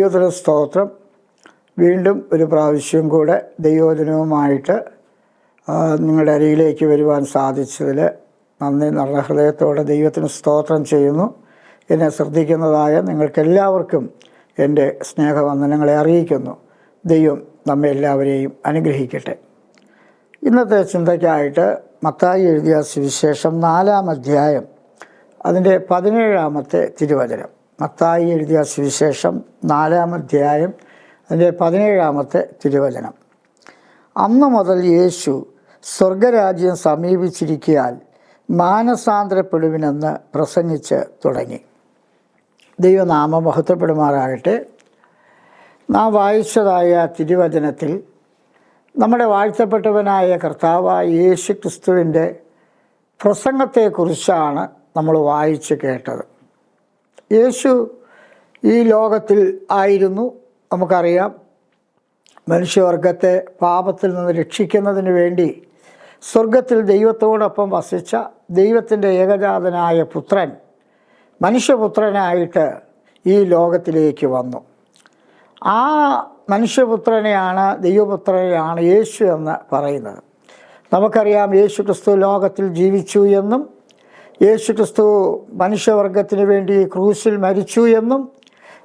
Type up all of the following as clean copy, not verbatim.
ദൈവത്തിന് സ്തോത്രം. വീണ്ടും ഒരു പ്രാവശ്യം കൂടെ ദൈവവചനവുമായിട്ട് നിങ്ങളുടെ അരികിലേക്ക് വരുവാൻ സാധിച്ചതിൽ നന്ദി നിറഞ്ഞ ഹൃദയത്തോടെ ദൈവത്തിന് സ്തോത്രം ചെയ്യുന്നു. എന്നെ ശ്രദ്ധിക്കുന്നതായ നിങ്ങൾക്കെല്ലാവർക്കും എൻ്റെ സ്നേഹവന്ദനങ്ങളെ അറിയിക്കുന്നു. ദൈവം നമ്മെ എല്ലാവരെയും അനുഗ്രഹിക്കട്ടെ. ഇന്നത്തെ ചിന്തയ്ക്കായിട്ട് മത്തായി എഴുതിയ സുവിശേഷം 4-ാം അധ്യായം അതിൻ്റെ 17-ാമത്തെ തിരുവചനം. മത്തായി എഴുതിയ സുവിശേഷം 4-ാം അധ്യായം അതിൻ്റെ 17-ാമത്തെ തിരുവചനം. അന്നു മുതൽ യേശു സ്വർഗരാജ്യം സമീപിച്ചിരിക്കയാൽ മാനസാന്തരപ്പെടുവിനെന്ന് പ്രസംഗിച്ച് തുടങ്ങി. ദൈവനാമം മഹത്വപ്പെടുമാറാകട്ടെ. നാം വായിച്ചതായ തിരുവചനത്തിൽ നമ്മുടെ വാഴ്ത്തപ്പെട്ടവനായ കർത്താവായ യേശു ക്രിസ്തുവിൻ്റെ പ്രസംഗത്തെക്കുറിച്ചാണ് നമ്മൾ വായിച്ച് കേട്ടത്. യേശു ഈ ലോകത്തിൽ ആയിരുന്നു. നമുക്കറിയാം, മനുഷ്യവർഗത്തെ പാപത്തിൽ നിന്ന് രക്ഷിക്കുന്നതിന് വേണ്ടി സ്വർഗത്തിൽ ദൈവത്തോടൊപ്പം വസിച്ച ദൈവത്തിൻ്റെ ഏകജാതനായ പുത്രൻ മനുഷ്യപുത്രനായിട്ട് ഈ ലോകത്തിലേക്ക് വന്നു. ആ മനുഷ്യപുത്രനെയാണ്, ദൈവപുത്രനെയാണ് യേശു എന്ന് പറയുന്നത്. നമുക്കറിയാം, യേശു ക്രിസ്തു ലോകത്തിൽ ജീവിച്ചു എന്നും യേശു ക്രിസ്തു മനുഷ്യവർഗത്തിന് വേണ്ടി ക്രൂശിൽ മരിച്ചു എന്നും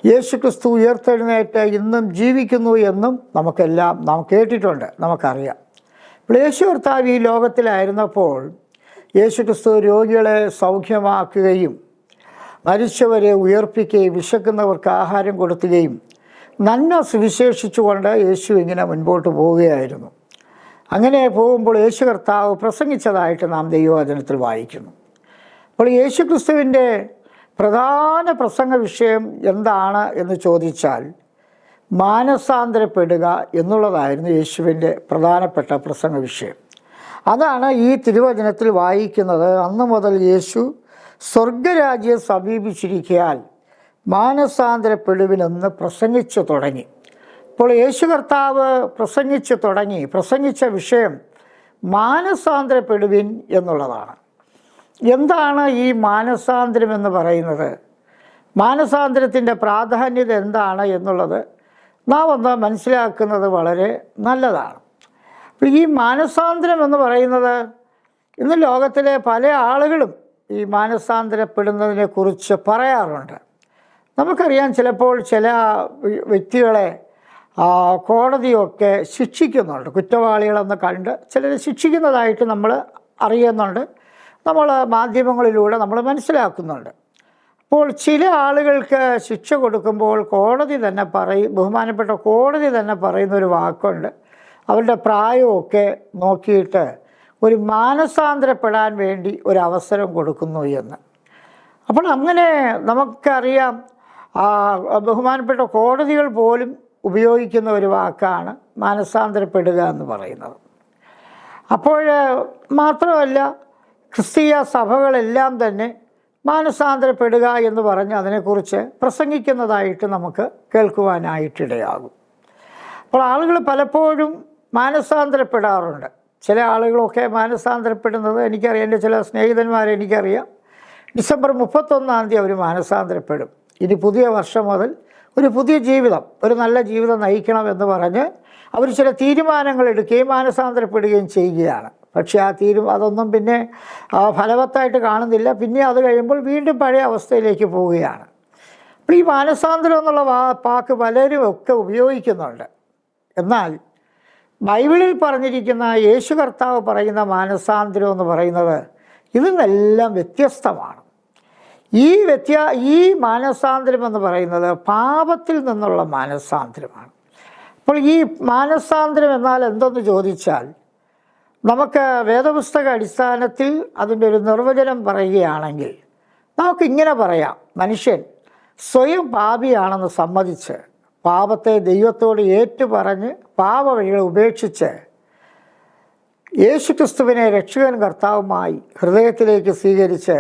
യേശു ക്രിസ്തു ഉയർത്തെഴുന്നേറ്റ് ഇന്നും ജീവിക്കുന്നു എന്നും നാം കേട്ടിട്ടുണ്ട്, നമുക്കറിയാം. അപ്പോൾ യേശു കർത്താവ് ഈ ലോകത്തിലായിരുന്നപ്പോൾ യേശു ക്രിസ്തു രോഗികളെ സൗഖ്യമാക്കുകയും മരിച്ചവരെ ഉയർപ്പിക്കുകയും വിശക്കുന്നവർക്ക് ആഹാരം കൊടുക്കുകയും നന്മ സുവിശേഷിച്ചുകൊണ്ട് യേശു ഇങ്ങനെ മുൻപോട്ട് പോവുകയായിരുന്നു. അങ്ങനെ പോകുമ്പോൾ യേശു കർത്താവ് പ്രസംഗിച്ചതായിട്ട് നാം ദൈവവചനത്തിൽ വായിക്കുന്നു. അപ്പോൾ യേശു ക്രിസ്തുവിൻ്റെ പ്രധാന പ്രസംഗ വിഷയം എന്താണ് എന്ന് ചോദിച്ചാൽ മാനസാന്തരപ്പെടുക എന്നുള്ളതായിരുന്നു യേശുവിൻ്റെ പ്രധാനപ്പെട്ട പ്രസംഗ വിഷയം. അതാണ് ഈ തിരുവചനത്തിൽ വായിക്കുന്നത്. അന്നു മുതൽ യേശു സ്വർഗരാജ്യം സമീപിച്ചിരിക്കയാൽ മാനസാന്തരപ്പെടുവിനെന്ന് പ്രസംഗിച്ചു തുടങ്ങി. ഇപ്പോൾ യേശു കർത്താവ് പ്രസംഗിച്ച വിഷയം മാനസാന്തരപ്പെടുവിൻ എന്നുള്ളതാണ്. എന്താണ് ഈ മാനസാന്തരം എന്ന് പറയുന്നത്? മാനസാന്തരത്തിൻ്റെ പ്രാധാന്യത എന്താണ് എന്നുള്ളത് നാം ഒന്ന് മനസ്സിലാക്കുന്നത് വളരെ നല്ലതാണ്. അപ്പോൾ ഈ മാനസാന്തരം എന്ന് പറയുന്നത്, ഇന്ന് ലോകത്തിലെ പല ആളുകളും ഈ മാനസാന്തരപ്പെടുന്നതിനെക്കുറിച്ച് പറയാറുണ്ട്. നമുക്കറിയാം, ചിലപ്പോൾ ചില വ്യക്തികളെ കോടതിയൊക്കെ ശിക്ഷിക്കുന്നുണ്ട്. കുറ്റവാളികളെന്ന് കണ്ട് ചിലർ ശിക്ഷിക്കുന്നതായിട്ട് നമ്മൾ അറിയുന്നുണ്ട്, നമ്മൾ മാധ്യമങ്ങളിലൂടെ നമ്മൾ മനസ്സിലാക്കുന്നുണ്ട്. അപ്പോൾ ചില ആളുകൾക്ക് ശിക്ഷ കൊടുക്കുമ്പോൾ ബഹുമാനപ്പെട്ട കോടതി തന്നെ പറയുന്നൊരു വാക്കുണ്ട്, അവരുടെ പ്രായമൊക്കെ നോക്കിയിട്ട് ഒരു മാനസാന്തരപ്പെടാൻ വേണ്ടി ഒരു അവസരം കൊടുക്കുന്നു എന്ന്. അപ്പോൾ അങ്ങനെ നമുക്കറിയാം, ബഹുമാനപ്പെട്ട കോടതികൾ പോലും ഉപയോഗിക്കുന്ന ഒരു വാക്കാണ് മാനസാന്തരപ്പെടുക എന്ന് പറയുന്നത്. അപ്പോൾ മാത്രമല്ല, ക്രിസ്തീയ സഭകളെല്ലാം തന്നെ മാനസാന്തരപ്പെടുക എന്ന് പറഞ്ഞ് അതിനെക്കുറിച്ച് പ്രസംഗിക്കുന്നതായിട്ട് നമുക്ക് കേൾക്കുവാനായിട്ടിടയാകും. അപ്പോൾ ആളുകൾ പലപ്പോഴും മാനസാന്തരപ്പെടാറുണ്ട്. ചില ആളുകളൊക്കെ മാനസാന്തരപ്പെടുന്നത് എനിക്കറിയാം. എൻ്റെ ചില സ്നേഹിതന്മാരെ എനിക്കറിയാം, ഡിസംബർ 31-ാം തീയതി അവർ മാനസാന്തരപ്പെടും. ഇനി പുതിയ വർഷം മുതൽ ഒരു പുതിയ ജീവിതം, ഒരു നല്ല ജീവിതം നയിക്കണമെന്ന് പറഞ്ഞ് അവർ ചില തീരുമാനങ്ങൾ എടുക്കുകയും മാനസാന്തരപ്പെടുകയും ചെയ്യുകയാണ്. പക്ഷേ അതൊന്നും പിന്നെ ഫലവത്തായിട്ട് കാണുന്നില്ല. പിന്നെ അത് കഴിയുമ്പോൾ വീണ്ടും പഴയ അവസ്ഥയിലേക്ക് പോവുകയാണ്. അപ്പോൾ ഈ മാനസാന്തരം എന്നുള്ള വാക്ക് പലരും ഒക്കെ ഉപയോഗിക്കുന്നുണ്ട്. എന്നാൽ ബൈബിളിൽ പറഞ്ഞിരിക്കുന്ന, യേശു കർത്താവ് പറയുന്ന മാനസാന്തരം എന്ന് പറയുന്നത് ഇതിൽ നിന്നെല്ലാം വ്യത്യസ്തമാണ്. ഈ മാനസാന്തരം എന്ന് പറയുന്നത് പാപത്തിൽ നിന്നുള്ള മാനസാന്തരമാണ്. അപ്പോൾ ഈ മാനസാന്തരം എന്നാൽ എന്തെന്ന് ചോദിച്ചാൽ, നമുക്ക് വേദപുസ്തക അടിസ്ഥാനത്തിൽ അതിൻ്റെ ഒരു നിർവചനം പറയുകയാണെങ്കിൽ നമുക്കിങ്ങനെ പറയാം: മനുഷ്യൻ സ്വയം പാപിയാണെന്ന് സമ്മതിച്ച് പാപത്തെ ദൈവത്തോട് ഏറ്റുപറഞ്ഞ് പാപവഴികളെ ഉപേക്ഷിച്ച് യേശു ക്രിസ്തുവിനെ രക്ഷകൻ കർത്താവുമായി ഹൃദയത്തിലേക്ക് സ്വീകരിച്ച്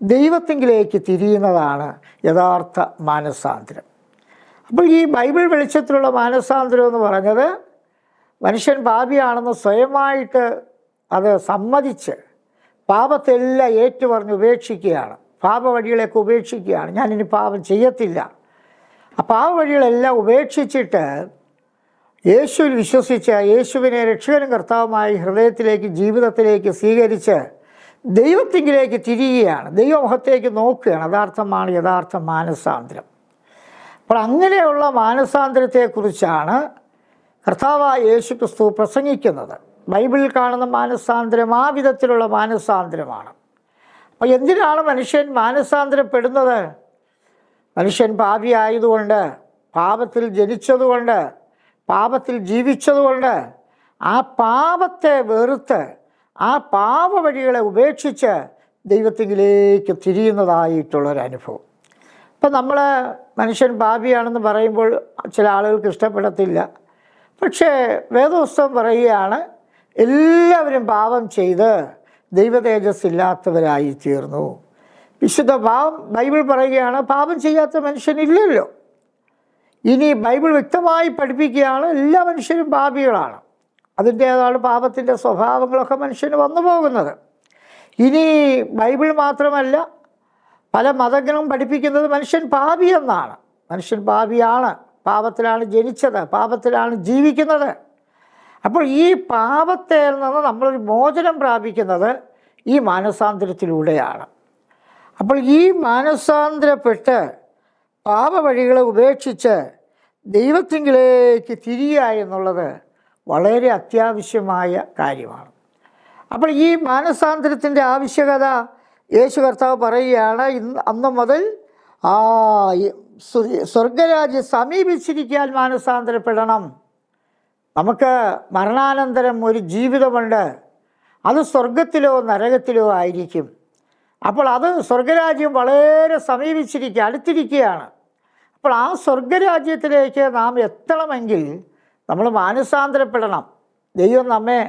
ദൈവത്തിങ്കിലേക്ക് തിരിയുന്നതാണ് യഥാർത്ഥ മാനസാന്തരം. അപ്പോൾ ഈ ബൈബിൾ വെളിച്ചത്തിലുള്ള മാനസാന്തരം എന്ന് പറഞ്ഞത്, മനുഷ്യൻ പാപിയാണെന്ന് സ്വയമായിട്ട് അത് സമ്മതിച്ച് പാപത്തെല്ലാം ഏറ്റുപറഞ്ഞ് ഉപേക്ഷിക്കുകയാണ്. പാപവഴികളെയൊക്കെ ഉപേക്ഷിക്കുകയാണ്. ഞാനിനി പാപം ചെയ്യത്തില്ല. അപ്പോൾ ആ വഴികളെല്ലാം ഉപേക്ഷിച്ചിട്ട് യേശുവിൽ വിശ്വസിച്ച് യേശുവിനെ രക്ഷകനും കർത്താവുമായി ഹൃദയത്തിലേക്ക് ജീവിതത്തിലേക്ക് സ്വീകരിച്ച് ദൈവത്തിങ്കിലേക്ക് തിരിയുകയാണ്, ദൈവമുഖത്തേക്ക് നോക്കുകയാണ്. യഥാർത്ഥമാണ് യഥാർത്ഥ മാനസാന്തരം. അപ്പോൾ അങ്ങനെയുള്ള മാനസാന്തരത്തെക്കുറിച്ചാണ് കർത്താവായ യേശു ക്രിസ്തു പ്രസംഗിക്കുന്നത്. ബൈബിളിൽ കാണുന്ന മാനസാന്തരം ആ വിധത്തിലുള്ള മാനസാന്തരമാണ്. അപ്പോൾ എന്തിനാണ് മനുഷ്യൻ മാനസാന്തരപ്പെടുന്നത്? മനുഷ്യൻ പാപിയായതുകൊണ്ട്, പാപത്തിൽ ജനിച്ചതുകൊണ്ട്, പാപത്തിൽ ജീവിച്ചതുകൊണ്ട് ആ പാപത്തെ വെറുത്ത് ആ പാപ വഴികളെ ഉപേക്ഷിച്ച് ദൈവത്തിങ്കിലേക്ക് തിരിയുന്നതായിട്ടുള്ളൊരനുഭവം. ഇപ്പം നമ്മൾ മനുഷ്യൻ പാപിയാണെന്ന് പറയുമ്പോൾ ചില ആളുകൾക്ക് ഇഷ്ടപ്പെടത്തില്ല. പക്ഷേ വേദപുസ്തകം പറയുകയാണ്, എല്ലാവരും പാപം ചെയ്ത് ദൈവതേജസ് ഇല്ലാത്തവരായി തീർന്നു. വിശുദ്ധ ബൈബിൾ പറയുകയാണ്, പാപം ചെയ്യാത്ത മനുഷ്യനില്ലല്ലോ. ഇനി ബൈബിൾ വ്യക്തമായി പഠിപ്പിക്കുകയാണ്, എല്ലാ മനുഷ്യരും പാപികളാണ്. അതിൻ്റേതാണ് പാപത്തിൻ്റെ സ്വഭാവങ്ങളൊക്കെ മനുഷ്യന് വന്നു പോകുന്നത്. ഇനി ബൈബിൾ മാത്രമല്ല, പല മതങ്ങളും പഠിപ്പിക്കുന്നത് മനുഷ്യൻ പാപിയെന്നാണ്. മനുഷ്യൻ പാപിയാണ്, പാപത്തിലാണ് ജനിച്ചത്, പാപത്തിലാണ് ജീവിക്കുന്നത്. അപ്പോൾ ഈ പാപത്തിൽ നിന്ന് നമ്മളൊരു മോചനം പ്രാപിക്കുന്നത് ഈ മാനസാന്തരത്തിലൂടെയാണ്. അപ്പോൾ ഈ മാനസാന്തരപ്പെട്ട് പാപവഴികളെ ഉപേക്ഷിച്ച് ദൈവത്തിങ്കിലേക്ക് തിരിയുക എന്നുള്ളത് വളരെ അത്യാവശ്യമായ കാര്യമാണ്. അപ്പോൾ ഈ മാനസാന്തരത്തിൻ്റെ ആവശ്യകത യേശു കർത്താവ് പറയുകയാണ്, അന്ന് മുതൽ സ്വർഗരാജ്യം സമീപിച്ചിരിക്കാൻ മാനസാന്തരപ്പെടണം. നമുക്ക് മരണാനന്തരം ഒരു ജീവിതമുണ്ട്, അത് സ്വർഗത്തിലോ നരകത്തിലോ ആയിരിക്കും. അപ്പോൾ അത് സ്വർഗരാജ്യം വളരെ അടുത്തിരിക്കുകയാണ്. അപ്പോൾ ആ സ്വർഗരാജ്യത്തിലേക്ക് നാം എത്തണമെങ്കിൽ നമ്മൾ മാനസാന്തരപ്പെടണം. ദൈവം നമ്മെ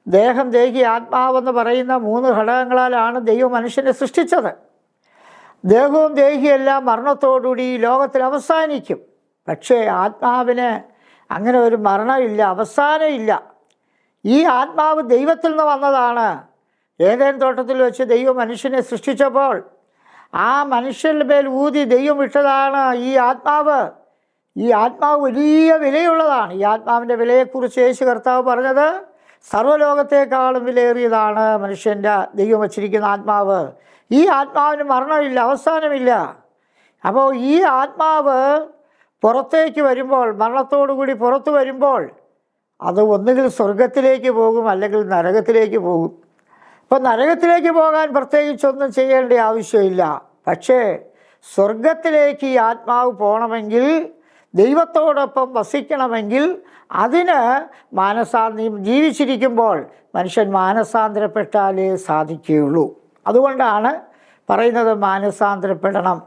ദേഹം, ദേഹി, ആത്മാവെന്ന് പറയുന്ന 3 ഘടകങ്ങളാലാണ് ദൈവം മനുഷ്യനെ സൃഷ്ടിച്ചത്. ദേഹവും ദേഹിയെല്ലാം മരണത്തോടുകൂടി ഈ ലോകത്തിൽ അവസാനിക്കും. പക്ഷേ ആത്മാവിന് അങ്ങനെ ഒരു മരണമില്ല, അവസാനമില്ല. ഈ ആത്മാവ് ദൈവത്തിൽ നിന്ന് വന്നതാണ്. ഏദെൻ തോട്ടത്തിൽ വെച്ച് ദൈവം മനുഷ്യനെ സൃഷ്ടിച്ചപ്പോൾ ആ മനുഷ്യൻ്റെ മേൽ ഊതി ദൈവം വിട്ടതാണ് ഈ ആത്മാവ്. ഈ ആത്മാവ് വലിയ വിലയുള്ളതാണ്. ഈ ആത്മാവിൻ്റെ വിലയെക്കുറിച്ച് യേശു കർത്താവ് പറഞ്ഞത്, സർവ്വലോകത്തേക്കാളും വിലയേറിയതാണ് മനുഷ്യൻ്റെ ദൈവം വച്ചിരിക്കുന്ന ആത്മാവ്. ഈ ആത്മാവിന് മരണമില്ല, അവസാനമില്ല. അപ്പോൾ ഈ ആത്മാവ് പുറത്തേക്ക് വരുമ്പോൾ, മരണത്തോടുകൂടി പുറത്തു വരുമ്പോൾ, അത് ഒന്നുകിൽ സ്വർഗത്തിലേക്ക് പോകും, അല്ലെങ്കിൽ നരകത്തിലേക്ക് പോകും. അപ്പോൾ നരകത്തിലേക്ക് പോകാൻ പ്രത്യേകിച്ചൊന്നും ചെയ്യേണ്ട ആവശ്യമില്ല. പക്ഷേ സ്വർഗത്തിലേക്ക് ഈ ആത്മാവ് പോകണമെങ്കിൽ, ദൈവത്തോടൊപ്പം വസിക്കണമെങ്കിൽ, അതിന് ജീവിച്ചിരിക്കുമ്പോൾ മനുഷ്യൻ മാനസാന്തരപ്പെട്ടാലേ സാധിക്കുകയുള്ളൂ. അതുകൊണ്ടാണ് പറയുന്നത് മാനസാന്തരപ്പെടണം.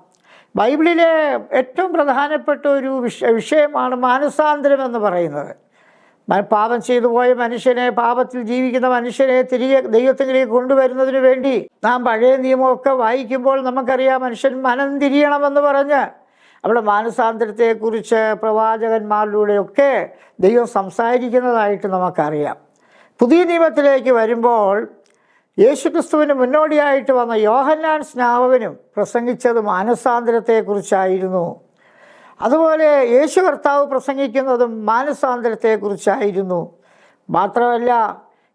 ബൈബിളിലെ ഏറ്റവും പ്രധാനപ്പെട്ട ഒരു വിഷയമാണ് മാനസാന്തരം എന്ന് പറയുന്നത്. പാപം ചെയ്തു പോയ മനുഷ്യനെ, പാപത്തിൽ ജീവിക്കുന്ന മനുഷ്യനെ തിരികെ ദൈവത്തിലേക്ക് കൊണ്ടുവരുന്നതിന് വേണ്ടി നാം പഴയ നിയമമൊക്കെ വായിക്കുമ്പോൾ നമുക്കറിയാം, മനുഷ്യൻ മനം തിരിയണമെന്ന് പറഞ്ഞ് അവിടെ മാനസാന്തരത്തെക്കുറിച്ച് പ്രവാചകന്മാരിലൂടെയൊക്കെ ദൈവം സംസാരിക്കുന്നതായിട്ട് നമുക്കറിയാം. പുതിയ നിയമത്തിലേക്ക് വരുമ്പോൾ യേശുക്രിസ്തുവിന് മുന്നോടിയായിട്ട് വന്ന യോഹന്നാൻ സ്നാപകനും പ്രസംഗിച്ചത് മാനസാന്തരത്തെക്കുറിച്ചായിരുന്നു. അതുപോലെ യേശു കർത്താവ് പ്രസംഗിക്കുന്നതും മാനസാന്തരത്തെക്കുറിച്ചായിരുന്നു. മാത്രമല്ല,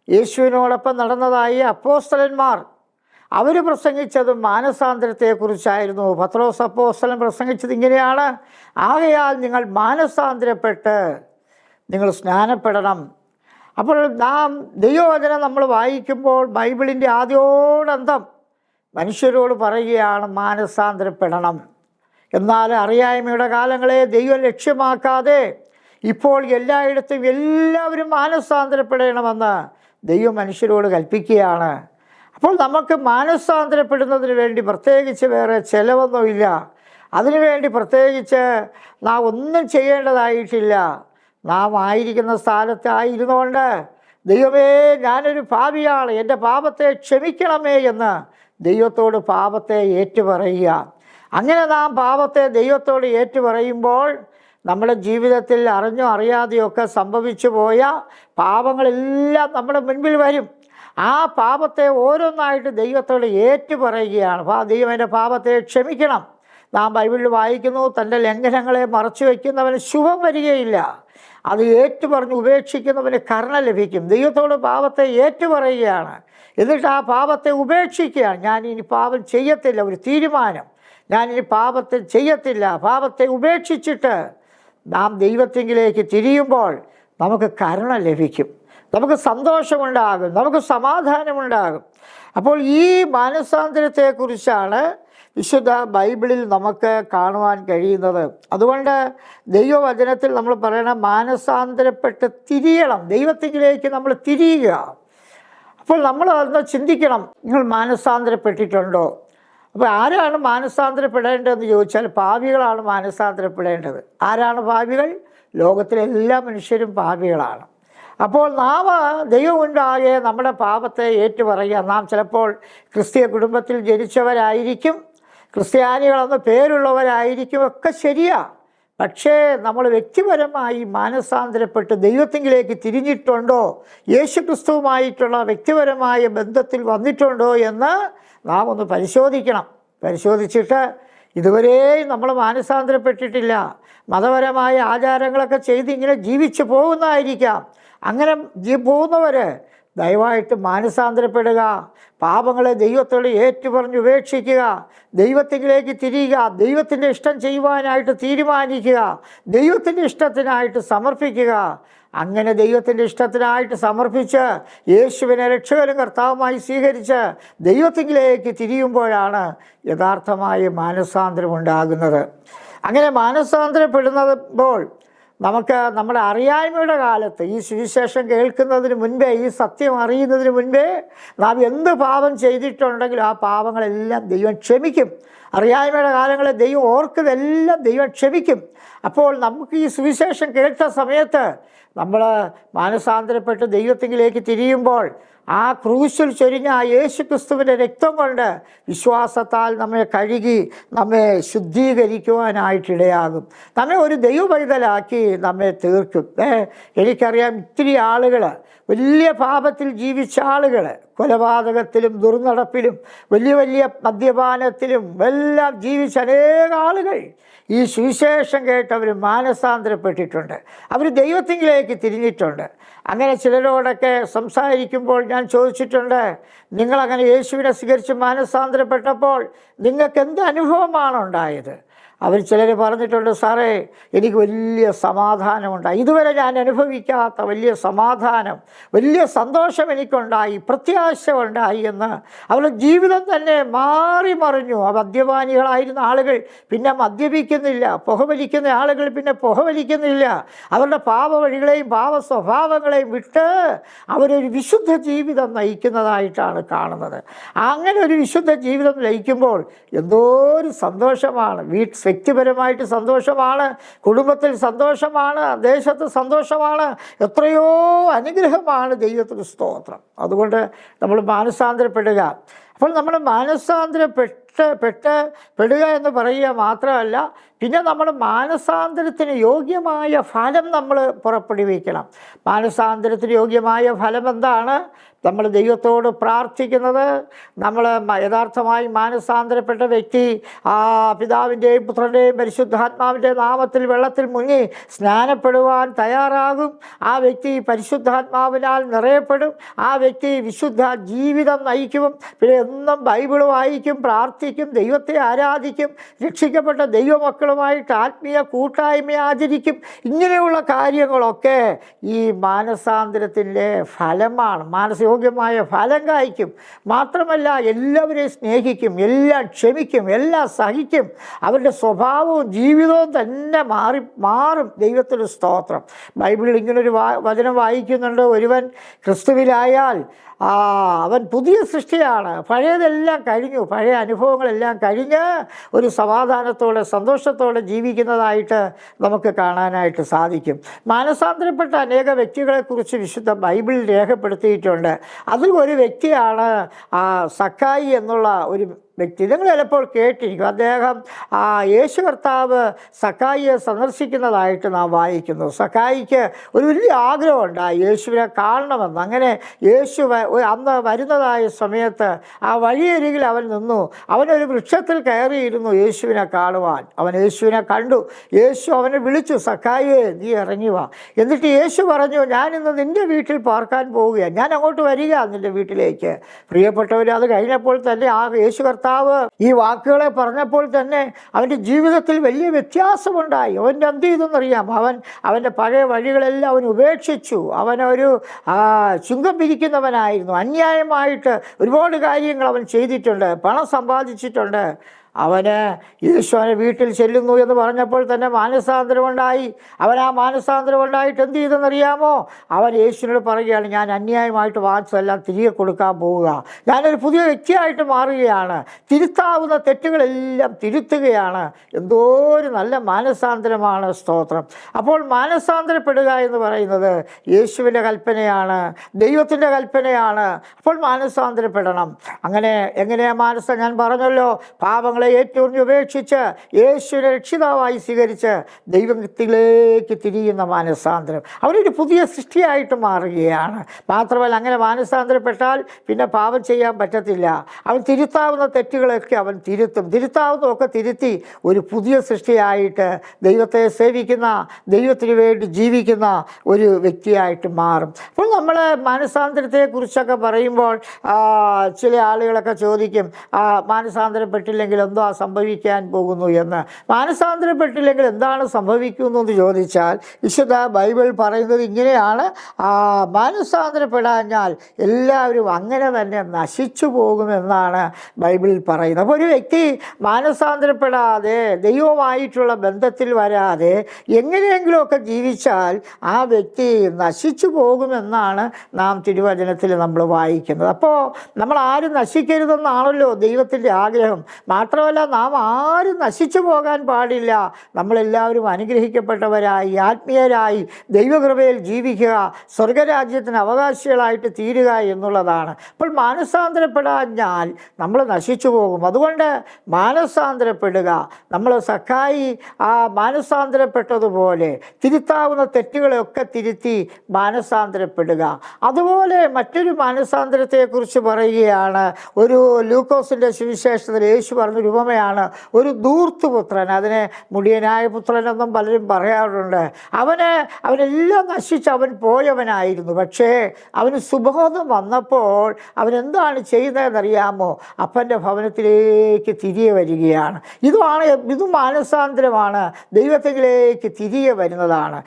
യേശുവിനോടൊപ്പം നടന്നതായി അപ്പോസ്തലന്മാർ അവർ പ്രസംഗിച്ചതും മാനസാന്തരത്തെക്കുറിച്ചായിരുന്നു. പത്രോസ് അപ്പോസ്തലൻ പ്രസംഗിച്ചത് ഇങ്ങനെയാണ്: ആകയാൽ നിങ്ങൾ മാനസാന്തരപ്പെട്ട് നിങ്ങൾ സ്നാനപ്പെടണം. അപ്പോൾ നാം ദൈവവചനം നമ്മൾ വായിക്കുമ്പോൾ ബൈബിളിൻ്റെ ആദ്യോടന്തം മനുഷ്യരോട് പറയുകയാണ് മാനസാന്തരപ്പെടണം. എന്നാൽ അറിയായ്മയുടെ കാലങ്ങളെ ദൈവം ലക്ഷ്യമാക്കാതെ ഇപ്പോൾ എല്ലായിടത്തും എല്ലാവരും മാനസാന്തരപ്പെടണമെന്ന് ദൈവം മനുഷ്യരോട് കൽപ്പിക്കുകയാണ്. അപ്പോൾ നമുക്ക് മാനസാന്തരപ്പെടുന്നതിന് വേണ്ടി പ്രത്യേകിച്ച് വേറെ ചിലവൊന്നുമില്ല. അതിനുവേണ്ടി പ്രത്യേകിച്ച് നാം ഒന്നും ചെയ്യേണ്ടതായിട്ടില്ല. നാം ആയിരിക്കുന്ന സ്ഥാനത്തായിരുന്നുകൊണ്ട് ദൈവമേ, ഞാനൊരു പാപിയാണ്, എൻ്റെ പാപത്തെ ക്ഷമിക്കണമേ എന്ന് ദൈവത്തോട് പാപത്തെ ഏറ്റുപറയുക. അങ്ങനെ നാം പാപത്തെ ദൈവത്തോട് ഏറ്റുപറയുമ്പോൾ നമ്മുടെ ജീവിതത്തിൽ അറിഞ്ഞോ അറിയാതെയൊക്കെ സംഭവിച്ചു പോയ പാപങ്ങളെല്ലാം നമ്മുടെ മുൻപിൽ വരും. ആ പാപത്തെ ഓരോന്നായിട്ട് ദൈവത്തോട് ഏറ്റുപറയുകയാണ്. ദൈവം എൻ്റെ പാപത്തെ ക്ഷമിക്കണം, നാം ബൈബിളിൽ വായിക്കുന്നു, തൻ്റെ ലംഘനങ്ങളെ മറച്ചു വയ്ക്കുന്നവന് ശുഭം വരികയില്ല, അത് ഏറ്റുപറഞ്ഞ് ഉപേക്ഷിക്കുന്നവന് കരുണ ലഭിക്കും. ദൈവത്തോട് പാപത്തെ ഏറ്റുപറയുകയാണ്, എന്നിട്ട് ആ പാപത്തെ ഉപേക്ഷിക്കുകയാണ്. ഞാൻ ഇനി പാപം ചെയ്യത്തില്ല, ഒരു തീരുമാനം, ഞാനിനി പാപത്തെ ചെയ്യത്തില്ല. പാപത്തെ ഉപേക്ഷിച്ചിട്ട് നാം ദൈവത്തിങ്കിലേക്ക് തിരിയുമ്പോൾ നമുക്ക് കരുണ ലഭിക്കും, നമുക്ക് സന്തോഷമുണ്ടാകും, നമുക്ക് സമാധാനമുണ്ടാകും. അപ്പോൾ ഈ മാനസാന്തരത്തെക്കുറിച്ചാണ് വിശുദ്ധ ബൈബിളിൽ നമുക്ക് കാണുവാൻ കഴിയുന്നത്. അതുകൊണ്ട് ദൈവവചനത്തിൽ നമ്മൾ പറയണം, മാനസാന്തരപ്പെട്ട് തിരിയണം, ദൈവത്തിങ്കിലേക്ക് നമ്മൾ തിരിയുക. അപ്പോൾ നമ്മൾ അതൊന്ന് ചിന്തിക്കണം, നിങ്ങൾ മാനസാന്തരപ്പെട്ടിട്ടുണ്ടോ? അപ്പോൾ ആരാണ് മാനസാന്തരപ്പെടേണ്ടതെന്ന് ചോദിച്ചാൽ പാപികളാണ് മാനസാന്തരപ്പെടേണ്ടത്. ആരാണ് പാപികൾ? ലോകത്തിലെ എല്ലാ മനുഷ്യരും പാപികളാണ്. അപ്പോൾ നാം ദൈവമുണ്ടാകെ നമ്മുടെ പാപത്തെ ഏറ്റുപറയുക. നാം ചിലപ്പോൾ ക്രിസ്തീയ കുടുംബത്തിൽ ജനിച്ചവരായിരിക്കും, ക്രിസ്ത്യാനികളെന്ന് പേരുള്ളവരായിരിക്കും, ഒക്കെ ശരിയാ. പക്ഷേ നമ്മൾ വ്യക്തിപരമായി മാനസാന്തരപ്പെട്ട് ദൈവത്തിങ്കിലേക്ക് തിരിഞ്ഞിട്ടുണ്ടോ, യേശു ക്രിസ്തുവുമായിട്ടുള്ള വ്യക്തിപരമായ ബന്ധത്തിൽ വന്നിട്ടുണ്ടോ എന്ന് നാം ഒന്ന് പരിശോധിക്കണം. പരിശോധിച്ചിട്ട് ഇതുവരെയും നമ്മൾ മാനസാന്തരപ്പെട്ടിട്ടില്ല, മതപരമായ ആചാരങ്ങളൊക്കെ ചെയ്ത് ഇങ്ങനെ ജീവിച്ചു പോകുന്നതായിരിക്കാം. അങ്ങനെ പോകുന്നവർ ദയവായിട്ട് മാനസാന്തരപ്പെടുക, പാപങ്ങളെ ദൈവത്തോട് ഏറ്റുപറഞ്ഞ് ഉപേക്ഷിക്കുക, ദൈവത്തിലേക്ക് തിരിയുക, ദൈവത്തിൻ്റെ ഇഷ്ടം ചെയ്യുവാനായിട്ട് തീരുമാനിക്കുക, ദൈവത്തിൻ്റെ ഇഷ്ടത്തിനായിട്ട് സമർപ്പിക്കുക. അങ്ങനെ ദൈവത്തിൻ്റെ ഇഷ്ടത്തിനായിട്ട് സമർപ്പിച്ച് യേശുവിനെ രക്ഷകനും കർത്താവുമായി സ്വീകരിച്ച് ദൈവത്തിലേക്ക് തിരിയുമ്പോഴാണ് യഥാർത്ഥമായ മാനസാന്തരം ഉണ്ടാകുന്നത്. അങ്ങനെ മാനസാന്തരപ്പെടുമ്പോൾ നമുക്ക് നമ്മുടെ അറിയായ്മയുടെ കാലത്ത്, ഈ സുവിശേഷം കേൾക്കുന്നതിന് മുൻപേ, ഈ സത്യം അറിയുന്നതിന് മുൻപേ നാം എന്ത് പാപം ചെയ്തിട്ടുണ്ടെങ്കിലും ആ പാപങ്ങളെല്ലാം ദൈവം ക്ഷമിക്കും. അറിയായ്മയുടെ കാലങ്ങളെ ദൈവം ഓർക്കുന്നതെല്ലാം ദൈവം ക്ഷമിക്കും. അപ്പോൾ നമുക്ക് ഈ സുവിശേഷം കേട്ട സമയത്ത് നമ്മൾ മാനസാന്തരപ്പെട്ട് ദൈവത്തിലേക്ക് തിരിയുമ്പോൾ ആ ക്രൂശിൽ ചൊരിഞ്ഞ ആ യേശു ക്രിസ്തുവിൻ്റെ രക്തം കൊണ്ട് വിശ്വാസത്താൽ നമ്മെ കഴുകി നമ്മെ ശുദ്ധീകരിക്കുവാനായിട്ടിടയാകും, നമ്മെ ഒരു ദൈവപൈതലാക്കി നമ്മെ തീർക്കും. എനിക്കറിയാം ഒത്തിരി ആളുകൾ, വലിയ പാപത്തിൽ ജീവിച്ച ആളുകൾ, കൊലപാതകത്തിലും ദുർനടപ്പിലും വലിയ വലിയ മദ്യപാനത്തിലും എല്ലാം ജീവിച്ച അനേക ആളുകൾ ഈ സുവിശേഷം കേട്ടവർ മാനസാന്തരപ്പെട്ടിട്ടുണ്ട്, അവർ ദൈവത്തിലേക്ക് തിരിഞ്ഞിട്ടുണ്ട്. അങ്ങനെ ചിലരോടൊക്കെ സംസാരിക്കുമ്പോൾ ഞാൻ ചോദിച്ചിട്ടുണ്ട്, നിങ്ങളങ്ങനെ യേശുവിനെ സ്വീകരിച്ച് മാനസാന്തരപ്പെട്ടപ്പോൾ നിങ്ങൾക്ക് എന്ത് അനുഭവമാണ് ഉണ്ടായത്? അവർ ചിലർ പറഞ്ഞിട്ടുണ്ട്, സാറേ എനിക്ക് വലിയ സമാധാനമുണ്ടായി, ഇതുവരെ ഞാൻ അനുഭവിക്കാത്ത വലിയ സമാധാനം, വലിയ സന്തോഷം എനിക്കുണ്ടായി, പ്രത്യാശ ഉണ്ടായി എന്ന്. അവരുടെ ജീവിതം തന്നെ മാറി മറിഞ്ഞു. ആ മദ്യപാനികളായിരുന്ന ആളുകൾ പിന്നെ മദ്യപിക്കുന്നില്ല, പുകവലിക്കുന്ന ആളുകൾ പിന്നെ പുകവലിക്കുന്നില്ല. അവരുടെ പാപവഴികളെയും പാപ സ്വഭാവങ്ങളെയും വിട്ട് അവരൊരു വിശുദ്ധ ജീവിതം നയിക്കുന്നതായിട്ടാണ് കാണുന്നത്. അങ്ങനെ ഒരു വിശുദ്ധ ജീവിതം നയിക്കുമ്പോൾ എന്തോ ഒരു സന്തോഷമാണ്. വ്യക്തിപരമായിട്ട് സന്തോഷമാണ്, കുടുംബത്തിൽ സന്തോഷമാണ്, ദേശത്ത് സന്തോഷമാണ്, എത്രയോ അനുഗ്രഹമാണ്. ദൈവത്തിന് സ്തോത്രം. അതുകൊണ്ട് നമ്മൾ മാനസാന്തരപ്പെടുക. അപ്പോൾ നമ്മൾ മാനസാന്തരപ്പെടുക എന്ന് പറയുക മാത്രമല്ല, പിന്നെ നമ്മൾ മാനസാന്തരത്തിന് യോഗ്യമായ ഫലം നമ്മൾ പുറപ്പെടുവിക്കണം. മാനസാന്തരത്തിന് യോഗ്യമായ ഫലം എന്താണ്? നമ്മൾ ദൈവത്തോട് പ്രാർത്ഥിക്കുന്നത്, നമ്മൾ യഥാർത്ഥമായി മാനസാന്തരപ്പെട്ട വ്യക്തി ആ പിതാവിൻ്റെയും പുത്രൻ്റെയും പരിശുദ്ധാത്മാവിൻ്റെ നാമത്തിൽ വെള്ളത്തിൽ മുങ്ങി സ്നാനപ്പെടുവാൻ തയ്യാറാകും. ആ വ്യക്തി പരിശുദ്ധാത്മാവിനാൽ നിറയപ്പെടും. ആ വ്യക്തി വിശുദ്ധ ജീവിതം നയിക്കും. പിന്നെ എന്നും ബൈബിൾ വായിക്കും, പ്രാർത്ഥിക്കും, ദൈവത്തെ ആരാധിക്കും, രക്ഷിക്കപ്പെട്ട ദൈവമക്കളുമായിട്ട് ആത്മീയ കൂട്ടായ്മ ആചരിക്കും. ഇങ്ങനെയുള്ള കാര്യങ്ങളൊക്കെ ഈ മാനസാന്തരത്തിൻ്റെ ഫലമാണ്. യോഗ്യമായ ഫലം കായ്ക്കും. മാത്രമല്ല എല്ലാവരെയും സ്നേഹിക്കും, എല്ലാം ക്ഷമിക്കും, എല്ലാം സഹിക്കും. അവരുടെ സ്വഭാവവും ജീവിതവും തന്നെ മാറും. ദൈവത്തിന് സ്തോത്രം. ബൈബിളിൽ ഇങ്ങനൊരു വചനം വായിക്കുന്നുണ്ട്, ഒരുവൻ ക്രിസ്തുവിലായാൽ അവൻ പുതിയ സൃഷ്ടിയാണ്, പഴയതെല്ലാം കഴിഞ്ഞു, പഴയ അനുഭവങ്ങളെല്ലാം കഴിഞ്ഞ് ഒരു സമാധാനത്തോടെ സന്തോഷത്തോടെ ജീവിക്കുന്നതായിട്ട് നമുക്ക് കാണാനായിട്ട് സാധിക്കും. മാനസാന്തരപ്പെട്ട അനേക വ്യക്തികളെക്കുറിച്ച് വിശുദ്ധ ബൈബിളിൽ രേഖപ്പെടുത്തിയിട്ടുണ്ട്. അതിൽ ഒരു വ്യക്തിയാണ് സക്കായി എന്നുള്ള ഒരു വ്യക്തി. നിങ്ങൾ ചിലപ്പോൾ കേട്ടിരിക്കും, അദ്ദേഹം യേശു കർത്താവ് സക്കായിയെ സന്ദർശിക്കുന്നതായിട്ട് നാം വായിക്കുന്നു. സക്കായിക്ക് ഒരു വലിയ ആഗ്രഹമുണ്ടായി യേശുവിനെ കാണണമെന്ന്. അങ്ങനെ യേശു അന്ന് വരുന്നതായ സമയത്ത് ആ വഴിയരികിൽ അവൻ നിന്നു. അവനൊരു വൃക്ഷത്തിൽ കയറിയിരുന്നു യേശുവിനെ കാണുവാൻ. അവൻ യേശുവിനെ കണ്ടു. യേശു അവനെ വിളിച്ചു, സക്കായിയെ നീ ഇറങ്ങി വാ. എന്നിട്ട് യേശു പറഞ്ഞു, ഞാനിന്ന് നിൻ്റെ വീട്ടിൽ പാർക്കാൻ പോവുകയാണ്, ഞാൻ അങ്ങോട്ട് വരിക നിൻ്റെ വീട്ടിലേക്ക്. പ്രിയപ്പെട്ടവർ, അത് കഴിഞ്ഞപ്പോൾ തന്നെ യേശു കർത്താവ് ഈ വാക്കുകളെ പറഞ്ഞപ്പോൾ തന്നെ അവൻ്റെ ജീവിതത്തിൽ വലിയ വ്യത്യാസമുണ്ടായി. അവൻ്റെ എന്ത് ചെയ്തെന്നറിയാം? അവൻ്റെ പഴയ വഴികളെല്ലാം അവൻ ഉപേക്ഷിച്ചു. അവനൊരു ചുങ്കം പിരിക്കുന്നവനായിരുന്നു. അന്യായമായിട്ട് ഒരുപാട് കാര്യങ്ങൾ അവൻ ചെയ്തിട്ടുണ്ട്, പണം സമ്പാദിച്ചിട്ടുണ്ട്. അവന് യേശുവിനെ വീട്ടിൽ ചെല്ലുന്നു എന്ന് പറഞ്ഞപ്പോൾ തന്നെ മാനസാന്തരമുണ്ടായി. അവൻ ആ മാനസാന്തരമുണ്ടായിട്ട് എന്ത് ചെയ്തെന്നറിയാമോ? അവൻ യേശുവിനോട് പറയുകയാണ്, ഞാൻ അന്യായമായിട്ട് വാങ്ങിച്ചതെല്ലാം തിരികെ കൊടുക്കാൻ പോവുക, ഞാനൊരു പുതിയ വ്യക്തിയായിട്ട് മാറുകയാണ്, തിരുത്താവുന്ന തെറ്റുകളെല്ലാം തിരുത്തുകയാണ്. എന്തോ ഒരു നല്ല മാനസാന്തരമാണ്. സ്തോത്രം. അപ്പോൾ മാനസാന്തരപ്പെടുക എന്ന് പറയുന്നത് യേശുവിൻ്റെ കൽപ്പനയാണ്, ദൈവത്തിൻ്റെ കൽപ്പനയാണ്. അപ്പോൾ മാനസാന്തരപ്പെടണം. അങ്ങനെ എങ്ങനെയാണ് ഞാൻ പറഞ്ഞല്ലോ, പാപങ്ങൾ ഏറ്റവും ഉപേക്ഷിച്ച് യേശുവിനെ രക്ഷിതാവായി സ്വീകരിച്ച് ദൈവത്തിലേക്ക് തിരിയുന്ന മാനസാന്തരം. അവനൊരു പുതിയ സൃഷ്ടിയായിട്ട് മാറുകയാണ്. മാത്രമല്ല, അങ്ങനെ മാനസാന്തരപ്പെട്ടാൽ പിന്നെ പാപം ചെയ്യാൻ പറ്റത്തില്ല. അവൻ തിരുത്താവുന്ന തെറ്റുകളൊക്കെ അവൻ തിരുത്തും. തിരുത്താവുന്നതൊക്കെ തിരുത്തി ഒരു പുതിയ സൃഷ്ടിയായിട്ട് ദൈവത്തെ സേവിക്കുന്ന, ദൈവത്തിന് വേണ്ടി ജീവിക്കുന്ന ഒരു വ്യക്തിയായിട്ട് മാറും. അപ്പോൾ നമ്മൾ മാനസാന്തരത്തെക്കുറിച്ചൊക്കെ പറയുമ്പോൾ ചില ആളുകളൊക്കെ ചോദിക്കും, മാനസാന്തരപ്പെട്ടില്ലെങ്കിൽ എന്തോ സംഭവിക്കാൻ പോകുന്നു എന്ന്. മാനസാന്തരപ്പെട്ടില്ലെങ്കിൽ എന്താണ് സംഭവിക്കുന്നതെന്ന് ചോദിച്ചാൽ വിശുദ്ധ ബൈബിൾ പറയുന്നത് ഇങ്ങനെയാണ്: മാനസാന്തരപ്പെടാഞ്ഞാൽ എല്ലാവരും അങ്ങനെ തന്നെ നശിച്ചു പോകുമെന്നാണ് ബൈബിളിൽ പറയുന്നത്. അപ്പോൾ ഒരു വ്യക്തി മാനസാന്തരപ്പെടാതെ, ദൈവവുമായിട്ടുള്ള ബന്ധത്തിൽ വരാതെ എങ്ങനെയെങ്കിലുമൊക്കെ ജീവിച്ചാൽ ആ വ്യക്തി നശിച്ചു പോകുമെന്നാണ് നാം തിരുവചനത്തിൽ നമ്മൾ വായിക്കുന്നത്. അപ്പോൾ നമ്മൾ ആരും നശിക്കരുതെന്നാണല്ലോ ദൈവത്തിൻ്റെ ആഗ്രഹം. മാത്രമല്ല, നാം ആരും നശിച്ചു പോകാൻ പാടില്ല. നമ്മളെല്ലാവരും അനുഗ്രഹിക്കപ്പെട്ടവരായി, ആത്മീയരായി ദൈവകൃപയിൽ ജീവിക്കുക, സ്വർഗരാജ്യത്തിന് അവകാശികളായിട്ട് തീരുക എന്നുള്ളതാണ്. അപ്പോൾ മാനസാന്തരപ്പെടാഞ്ഞാൽ നമ്മൾ നശിച്ചു പോകും. അതുകൊണ്ട് മാനസാന്തരപ്പെടുക. നമ്മൾ സക്കായി മാനസാന്തരപ്പെട്ടതുപോലെ തിരുത്താവുന്ന തെറ്റുകളെയൊക്കെ തിരുത്തി മാനസാന്തരപ്പെടുക. അതുപോലെ മറ്റൊരു മാനസാന്തരത്തെക്കുറിച്ച് പറയുകയാണ്. ഒരു ലൂക്കോസിൻ്റെ സുവിശേഷത്തിൽ യേശു പറഞ്ഞൊരു ഉപമയാണ്. ഒരു ധൂർത്തുപുത്രൻ, അതിനെ മുടിയനായ പുത്രനെന്നും പലരും പറയാറുണ്ട്. അവനെല്ലാം നശിച്ച് അവൻ പോയവനായിരുന്നു. പക്ഷേ അവന് സുബോധം വന്നപ്പോൾ അവനെന്താണ് ചെയ്യുന്നതെന്നറിയാമോ? അപ്പൻ്റെ ഭവനത്തിലേക്ക് തിരികെ വരികയാണ്. ഇതും മാനസാന്തരമാണ്, ദൈവത്തിലേക്ക് തിരികെ വരുന്നതാണ്.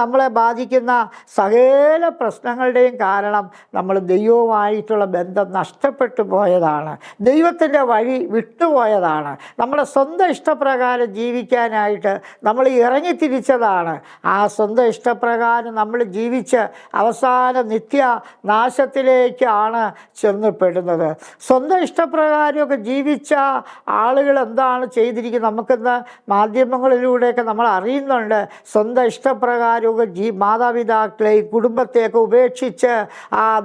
നമ്മളെ ബാധിക്കുന്ന സകല പ്രശ്നങ്ങളുടെയും കാരണം നമ്മൾ ദൈവവുമായിട്ടുള്ള ബന്ധം നഷ്ടപ്പെട്ടു പോയതാണ്, ദൈവത്തിൻ്റെ വഴി വിട്ടുപോയതാണ്. നമ്മുടെ സ്വന്തം ഇഷ്ടപ്രകാരം ജീവിക്കാനായിട്ട് നമ്മൾ ഇറങ്ങിത്തിരിച്ചതാണ്. ആ സ്വന്തം ഇഷ്ടപ്രകാരം നമ്മൾ ജീവിച്ച് അവസാന നിത്യനാശത്തിലേക്കാണ് ചെന്നപ്പെടുന്നത്. സ്വന്തം ഇഷ്ടപ്രകാരമൊക്കെ ജീവിച്ച ആളുകൾ എന്താണ് ചെയ്തിരിക്കുന്നത്? നമുക്കിന്ന് മാധ്യമങ്ങളിലൂടെയൊക്കെ നമ്മൾ അറിയുന്നുണ്ട്. സ്വന്തം ഇഷ്ടപ്രകാരമൊക്കെ മാതാപിതാക്കളെയും കുടുംബത്തെയൊക്കെ ഉപേക്ഷിച്ച്,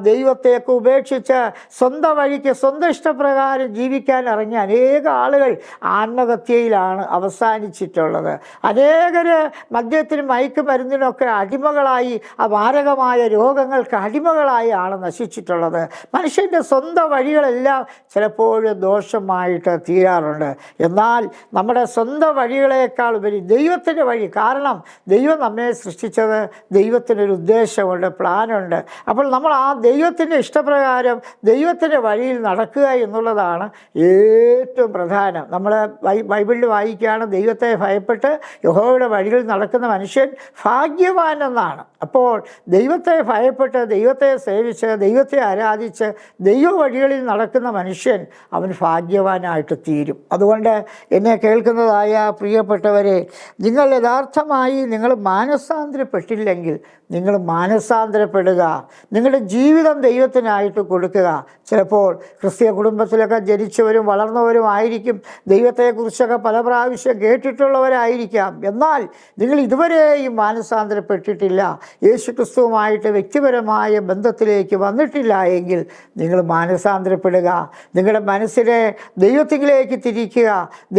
ദൈവത്തെയൊക്കെ ഉപേക്ഷിച്ച് സ്വന്തം വഴിക്ക് സ്വന്തം ഇഷ്ടപ്രകാരം ജീവിക്കാൻ ഇറങ്ങിയ അനേക ആളുകൾ ആത്മഹത്യയിലാണ് അവസാനിച്ചിട്ടുള്ളത്. അനേകർ മദ്യത്തിനും മയക്കുമരുന്നിനൊക്കെ അടിമകളായി, മാരകമായ രോഗങ്ങൾക്ക് അടിമകളായി ആണ് നശിച്ചിട്ടുള്ളത്. മനുഷ്യൻ്റെ സ്വന്തം വഴികളെല്ലാം ചിലപ്പോഴും ദോഷമായിട്ട് തീരാറുണ്ട്. എന്നാൽ നമ്മുടെ സ്വന്തം വഴികളേക്കാൾ ഉപരി ദൈവത്തിൻ്റെ വഴി, കാരണം ദൈവം നമ്മെ സൃഷ്ടിച്ചത് ദൈവത്തിനൊരു ഉദ്ദേശമുണ്ട്, പ്ലാനുണ്ട്. അപ്പോൾ നമ്മൾ ആ ദൈവത്തിൻ്റെ ഇഷ്ടപ്രകാരം ദൈവത്തിൻ്റെ വഴിയിൽ നടക്കുക എന്നുള്ളതാണ് ഏറ്റവും പ്രധാനം. നമ്മൾ ബൈബിളിൽ വായിക്കുകയാണ്, ദൈവത്തെ ഭയപ്പെട്ട് യഹോവയുടെ വഴികളിൽ നടക്കുന്ന മനുഷ്യൻ ഭാഗ്യവാൻ എന്നാണ്. അപ്പോൾ ദൈവത്തെ ഭയപ്പെട്ട്, ദൈവത്തെ സേവിച്ച്, ദൈവത്തെ ആരാധിച്ച് ദൈവ വഴികളിൽ നടക്കുന്ന മനുഷ്യൻ അവൻ ഭാഗ്യവാനായിട്ട് തീരും. അതുകൊണ്ട് എന്നെ കേൾക്കുന്നതായ പ്രിയപ്പെട്ടവരെ, നിങ്ങൾ യഥാർത്ഥമായി മാനസാന്തരപ്പെട്ടില്ലെങ്കിൽ നിങ്ങൾ മാനസാന്തരപ്പെടുക, നിങ്ങളുടെ ജീവിതം ദൈവത്തിനായിട്ട് കൊടുക്കുക. ചിലപ്പോൾ ക്രിസ്തീയ കുടുംബത്തിലൊക്കെ ജനിച്ചവരും വളർന്നവരും ആയിരിക്കും, ദൈവത്തെക്കുറിച്ചൊക്കെ പല പ്രാവശ്യം കേട്ടിട്ടുള്ളവരായിരിക്കാം. എന്നാൽ നിങ്ങൾ ഇതുവരെയും മാനസാന്തരപ്പെട്ടിട്ടില്ല, യേശു ക്രിസ്തുവുമായിട്ട് വ്യക്തിപരമായ ബന്ധത്തിലേക്ക് വന്നിട്ടില്ല എങ്കിൽ നിങ്ങൾ മാനസാന്തരപ്പെടുക. നിങ്ങളുടെ മനസ്സിനെ ദൈവത്തിലേക്ക് തിരിക്കുക,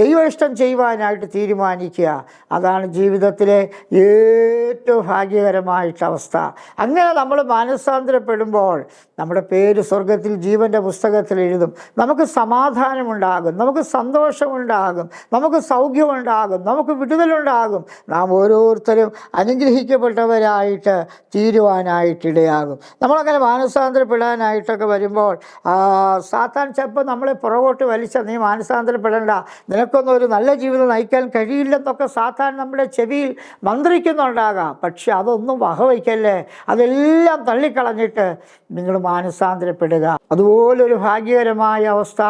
ദൈവ ഇഷ്ടം ചെയ്യുവാനായിട്ട് തീരുമാനിക്കുക. അതാണ് ജീവിതത്തിലെ ഏറ്റവും ഭാഗ്യകരമായിട്ട് അവസ്ഥ. അങ്ങനെ നമ്മൾ മാനസാന്തരപ്പെടുമ്പോൾ നമ്മുടെ പേര് സ്വർഗത്തിൽ ജീവൻ്റെ പുസ്തകത്തിൽ എഴുതും. നമുക്ക് സമാധാനമുണ്ടാകും, നമുക്ക് സന്തോഷമുണ്ടാകും, നമുക്ക് സൗഖ്യമുണ്ടാകും, നമുക്ക് വിടുതലുണ്ടാകും. നാം ഓരോരുത്തരും അനുഗ്രഹിക്കപ്പെട്ടവരായിട്ട് തീരുവാനായിട്ടിടയാകും. നമ്മളങ്ങനെ മാനസാന്തരപ്പെടാനായിട്ടൊക്കെ വരുമ്പോൾ സാത്താൻ ചിലപ്പോൾ നമ്മളെ പുറകോട്ട് വലിച്ച, നീ മാനസാന്തരപ്പെടേണ്ട, നിനക്കൊന്നും ഒരു നല്ല ജീവിതം നയിക്കാൻ കഴിയില്ലെന്നൊക്കെ സാത്താൻ നമ്മുടെ ചെവിയിൽ മന്ത്രിക്കുന്നുണ്ടാകാം. പക്ഷെ അതൊന്നും വകവയ്ക്കല്ലേ, അതെല്ലാം തള്ളിക്കളഞ്ഞിട്ട് നിങ്ങൾ മാനസാന്തരപ്പെടുക. അതുപോലൊരു ഭാഗ്യകരമായ അവസ്ഥ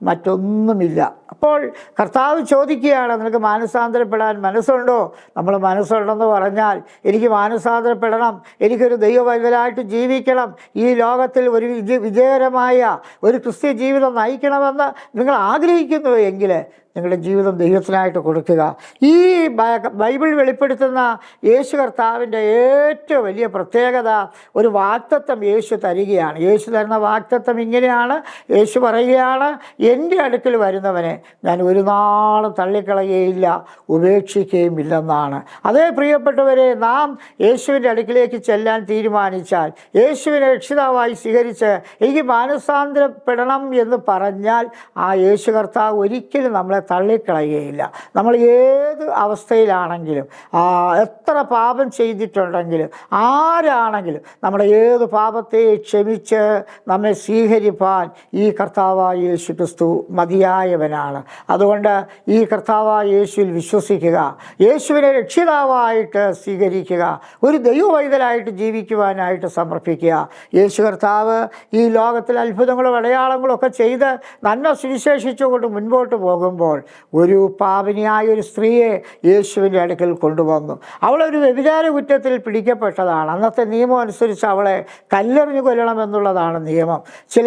മറ്റൊന്നുമില്ല. അപ്പോൾ കർത്താവ് ചോദിക്കുകയാണ്, നിനക്ക് മാനസാന്തരപ്പെടാൻ മനസ്സുണ്ടോ? നമ്മൾ മനസ്സുണ്ടെന്ന് പറഞ്ഞാൽ എനിക്ക് മാനസാന്തരപ്പെടണം, എനിക്കൊരു ദൈവവൈതലായിട്ട് ജീവിക്കണം, ഈ ലോകത്തിൽ ഒരു വിജയകരമായ ഒരു ക്രിസ്ത്യ ജീവിതം നയിക്കണമെന്ന് നിങ്ങൾ ആഗ്രഹിക്കുന്നു എങ്കിൽ നിങ്ങളുടെ ജീവിതം ദൈവത്തിനായിട്ട് കൊടുക്കുക. ഈ ബൈബിൾ വെളിപ്പെടുത്തുന്ന യേശു കർത്താവിൻ്റെ ഏറ്റവും വലിയ പ്രത്യേകത ഒരു വാഗ്ദത്തം യേശു തരികയാണ്. യേശു തരുന്ന വാഗ്ദത്തം ഇങ്ങനെയാണ്. യേശു പറയുകയാണ്, എൻ്റെ അടുക്കൽ വരുന്നവനെ ഞാൻ ഒരു നാളും തള്ളിക്കളയുകയില്ല, ഉപേക്ഷിക്കുകയും ഇല്ലെന്നാണ്. അതേ പ്രിയപ്പെട്ടവരെ, നാം യേശുവിൻ്റെ അടുക്കിലേക്ക് ചെല്ലാൻ തീരുമാനിച്ചാൽ, യേശുവിനെ രക്ഷിതാവായി സ്വീകരിച്ച് എനിക്ക് മാനസാന്തരപ്പെടണം എന്ന് പറഞ്ഞാൽ ആ യേശു കർത്താവ് ഒരിക്കലും നമ്മളെ തള്ളിക്കളയുകയില്ല. നമ്മൾ ഏത് അവസ്ഥയിലാണെങ്കിലും, എത്ര പാപം ചെയ്തിട്ടുണ്ടെങ്കിലും, ആരാണെങ്കിലും നമ്മുടെ ഏത് പാപത്തെ ക്ഷമിച്ച് നമ്മെ സ്വീകരിപ്പാൻ ഈ കർത്താവായ യേശു ക്രിസ്തു മതിയായവനാണ്. അതുകൊണ്ട് ഈ കർത്താവായ യേശുവിൽ വിശ്വസിക്കുക, യേശുവിനെ രക്ഷിതാവായിട്ട് സ്വീകരിക്കുക, ഒരു ദൈവവൈതലായിട്ട് ജീവിക്കുവാനായിട്ട് സമർപ്പിക്കുക. യേശു കർത്താവ് ഈ ലോകത്തിൽ അത്ഭുതങ്ങളും അടയാളങ്ങളും ഒക്കെ ചെയ്ത് നന്മ സുവിശേഷിച്ചുകൊണ്ട് മുൻപോട്ട് പോകുമ്പോൾ ഒരു പാപിനിയായ ഒരു സ്ത്രീയെ യേശുവിൻ്റെ അടുക്കൽ കൊണ്ടുവന്നു. അവളൊരു വ്യഭിചാര കുറ്റത്തിൽ പിടിക്കപ്പെട്ടതാണ്. അന്നത്തെ നിയമം അനുസരിച്ച് അവളെ കല്ലെറിഞ്ഞു കൊല്ലണമെന്നുള്ളതാണ് നിയമം. ചില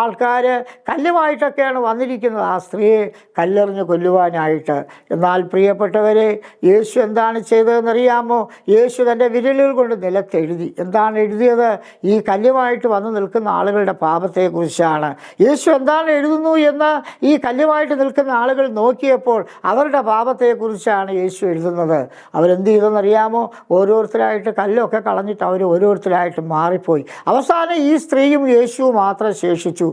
ആൾക്കാർ കല്ലുമായിട്ടൊക്കെയാണ് വന്നിരിക്കുന്നത് ആ സ്ത്രീയെ കല്ലെറിഞ്ഞു കൊല്ലുവാനായിട്ട്. എന്നാൽ പ്രിയപ്പെട്ടവരെ, യേശു എന്താണ് ചെയ്തതെന്നറിയാമോ? യേശു തൻ്റെ വിരലുകൾ കൊണ്ട് നിലത്തെഴുതി. എന്താണ് എഴുതിയത്? ഈ കല്ലുമായിട്ട് വന്ന് നിൽക്കുന്ന ആളുകളുടെ പാപത്തെക്കുറിച്ചാണ്. യേശു എന്താണ് എഴുതുന്നു എന്ന് ഈ കല്ലുമായിട്ട് നിൽക്കുന്ന ആളുകൾ നോക്കിയപ്പോൾ അവരുടെ പാപത്തെക്കുറിച്ചാണ് യേശു എഴുതുന്നത്. അവരെന്ത് ചെയ്തെന്നറിയാമോ? ഓരോരുത്തരായിട്ട് കല്ലൊക്കെ കളഞ്ഞിട്ട് അവർ ഓരോരുത്തരായിട്ട് മാറിപ്പോയി. അവസാനം ഈ സ്ത്രീയും യേശുവും മാത്രം ശേഷിച്ചു.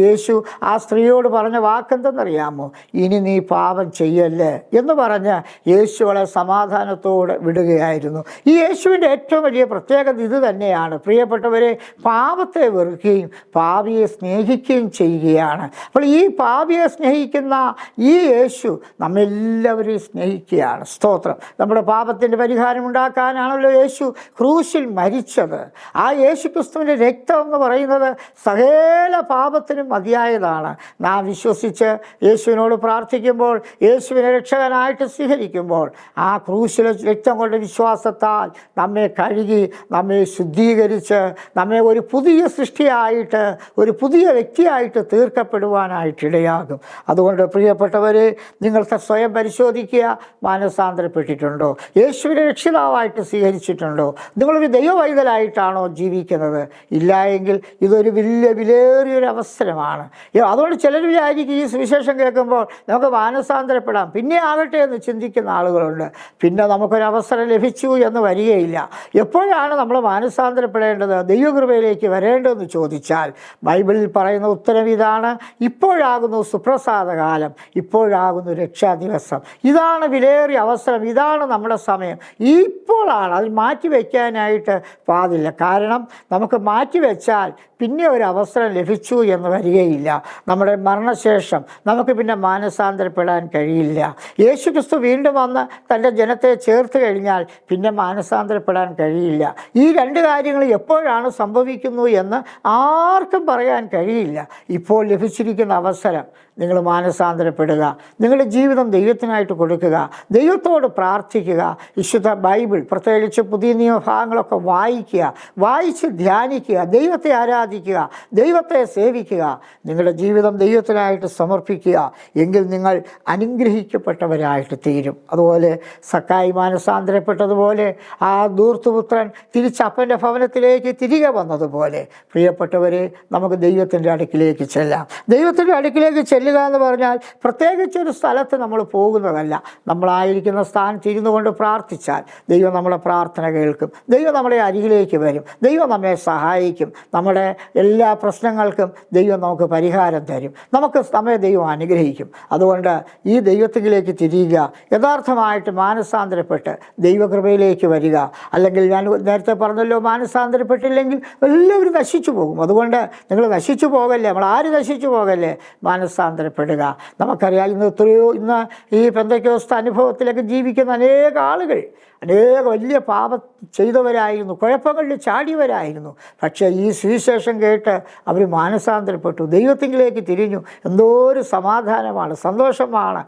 യേശു ആ സ്ത്രീയോട് പറഞ്ഞ വാക്കെന്തെന്നറിയാമോ? ഇനി നീ പാപം ചെയ്യല്ലേ എന്ന് പറഞ്ഞ് യേശുവളെ സമാധാനത്തോടെ വിടുകയായിരുന്നു. ഈ യേശുവിൻ്റെ ഏറ്റവും വലിയ പ്രത്യേകത ഇത് തന്നെയാണ്. പ്രിയപ്പെട്ടവരെ, പാപത്തെ വെറുക്കുകയും പാപിയെ സ്നേഹിക്കുകയും ചെയ്യുകയാണ്. അപ്പോൾ ഈ പാപിയെ സ്നേഹിക്കുന്ന ഈ യേശു നമ്മെല്ലാവരെയും സ്നേഹിക്കുകയാണ്. സ്തോത്രം. നമ്മുടെ പാപത്തിൻ്റെ പരിഹാരം ഉണ്ടാക്കാനാണല്ലോ യേശു ക്രൂശിൽ മരിച്ചത്. ആ യേശു ക്രിസ്തുവിൻ്റെ രക്തം എന്ന് പറയുന്നത് സകല പാപത്തിനും മതിയായതാണ്. നാം വിശ്വസിച്ച് യേശുവിനോട് പ്രാർത്ഥിക്കുമ്പോൾ, യേശുവിനെ രക്ഷകനായിട്ട് സ്വീകരിക്കുമ്പോൾ, ആ ക്രൂശിലെ രക്തം കൊണ്ട് വിശ്വാസത്താൽ നമ്മെ കഴുകി, നമ്മെ ശുദ്ധീകരിച്ച്, നമ്മെ ഒരു പുതിയ സൃഷ്ടിയായിട്ട്, ഒരു പുതിയ വ്യക്തിയായിട്ട് തീർക്കപ്പെടുവാനായിട്ടിടയാകും. അതുകൊണ്ട് പ്രിയപ്പെട്ടവരെ, നിങ്ങൾക്ക് സ്വയം പരിശോധിക്കുക. മാനസാന്തരപ്പെട്ടിട്ടുണ്ടോ? യേശുവിനെ രക്ഷിതാവായിട്ട് സ്വീകരിച്ചിട്ടുണ്ടോ? നിങ്ങളൊരു ദൈവവൈതലായിട്ടാണോ ജീവിക്കുന്നത്? ഇല്ല എങ്കിൽ ഇതൊരു വിലയേറിയൊരു അവസരമാണ്. അതുകൊണ്ട് ചിലർ വിചാരിക്കും ഈ സുവിശേഷം കേൾക്കുമ്പോൾ നമുക്ക് മാനസാന്തരപ്പെടാം, പിന്നെ ആകട്ടെ എന്ന് ചിന്തിക്കുന്ന ആളുകളുണ്ട്. പിന്നെ നമുക്കൊരവസരം ലഭിച്ചു എന്ന് വരികയില്ല. എപ്പോഴാണ് നമ്മൾ മാനസാന്തരപ്പെടേണ്ടത്, ദൈവകൃപയിലേക്ക് വരേണ്ടതെന്ന് ചോദിച്ചാൽ ബൈബിളിൽ പറയുന്ന ഉത്തരം ഇതാണ്: ഇപ്പോഴാകുന്നു സുപ്രസാദ കാലം, ഇപ്പോഴാകുന്നു രക്ഷാ ദിവസം. ഇതാണ് വിലയേറിയ അവസരം, ഇതാണ് നമ്മുടെ സമയം. ഇപ്പോഴാണ്. അത് മാറ്റിവെക്കാനായിട്ട് പാടില്ല. കാരണം നമുക്ക് മാറ്റിവെച്ചാൽ പിന്നെ ഒരു അവസരം ലഭിച്ചു എന്ന് വരികയില്ല. നമ്മുടെ മരണശേഷം നമുക്ക് പിന്നെ മാനസാന്തരപ്പെടാൻ കഴിയില്ല. യേശു ക്രിസ്തു വീണ്ടും വന്ന് തൻ്റെ ജനത്തെ ചേർത്ത് കഴിഞ്ഞാൽ പിന്നെ മാനസാന്തരപ്പെടാൻ കഴിയില്ല. ഈ രണ്ട് കാര്യങ്ങൾ എപ്പോഴാണ് സംഭവിക്കുന്നു എന്ന് ആർക്കും പറയാൻ കഴിയില്ല. ഇപ്പോൾ ലഭിച്ചിരിക്കുന്ന അവസരം നിങ്ങൾ മാനസാന്തരപ്പെടുക. നിങ്ങളുടെ ജീവിതം ദൈവത്തിനായിട്ട് കൊടുക്കുക. ദൈവത്തോട് പ്രാർത്ഥിക്കുക. വിശുദ്ധ ബൈബിൾ, പ്രത്യേകിച്ച് പുതിയ നിയമഭാഗങ്ങളൊക്കെ വായിക്കുക, വായിച്ച് ധ്യാനിക്കുക, ദൈവത്തെ ആരാധിക്കുക, ദൈവത്തെ സേവിക്കുക, നിങ്ങളുടെ ജീവിതം ദൈവത്തിനായിട്ട് സമർപ്പിക്കുക. എങ്കിൽ നിങ്ങൾ അനുഗ്രഹിക്കപ്പെട്ടവരായിട്ട് തീരും. അതുപോലെ സക്കായി മാനസാന്തരപ്പെട്ടതുപോലെ ആ ധൂർത്തുപുത്രൻ തിരിച്ചപ്പൻ്റെ ഭവനത്തിലേക്ക് തിരികെ വന്നതുപോലെ പ്രിയപ്പെട്ടവരെ, നമുക്ക് ദൈവത്തിൻ്റെ അടുക്കിലേക്ക് ചെല്ലാം. ദൈവത്തിൻ്റെ അടുക്കിലേക്ക് ചെല്ലുക എന്ന് പറഞ്ഞാൽ പ്രത്യേകിച്ചൊരു സ്ഥലത്ത് നമ്മൾ പോകുന്നതല്ല. നമ്മളായിരിക്കുന്ന സ്ഥാനത്ത് ഇരുന്നു കൊണ്ട് പ്രാർത്ഥിച്ചാൽ ദൈവം നമ്മളെ പ്രാർത്ഥന കേൾക്കും. ദൈവം നമ്മുടെ അരികിലേക്ക് വരും. ദൈവം നമ്മെ സഹായിക്കും. നമ്മുടെ എല്ലാ പ്രശ്നങ്ങൾക്കും ദൈവം നമുക്ക് പരിഹാരം തരും. നമ്മെ ദൈവം അനുഗ്രഹിക്കും. അതുകൊണ്ട് ഈ ദൈവത്തിലേക്ക് തിരിയുക, യഥാർത്ഥമായിട്ട് മാനസാന്തരപ്പെട്ട് ദൈവകൃപയിലേക്ക് വരിക. അല്ലെങ്കിൽ ഞാൻ നേരത്തെ പറഞ്ഞല്ലോ, മാനസാന്തരപ്പെട്ടില്ലെങ്കിൽ എല്ലാവരും നശിച്ചു പോകും. അതുകൊണ്ട് നിങ്ങൾ നശിച്ചു പോകല്ലേ, നമ്മളാരും നശിച്ചു പോകല്ലേ, മാനസാന്തരപ്പെടുക. നമുക്കറിയാം, ഇന്ന് ഈ പെന്തക്കോസ്ത് അനുഭവത്തിലൊക്കെ ജീവിക്കുന്ന അനേക ആളുകൾ വലിയ പാപം ചെയ്തവരായിരുന്നു, കുഴപ്പങ്ങളിൽ ചാടിയവരായിരുന്നു. പക്ഷേ ഈ സുവിശേഷം കേട്ട് അവർ മാനസാന്തരപ്പെട്ടു, ദൈവത്തിലേക്ക് തിരിഞ്ഞു. എന്തോ ഒരു സമാധാനമാണ്, സന്തോഷമാണ്.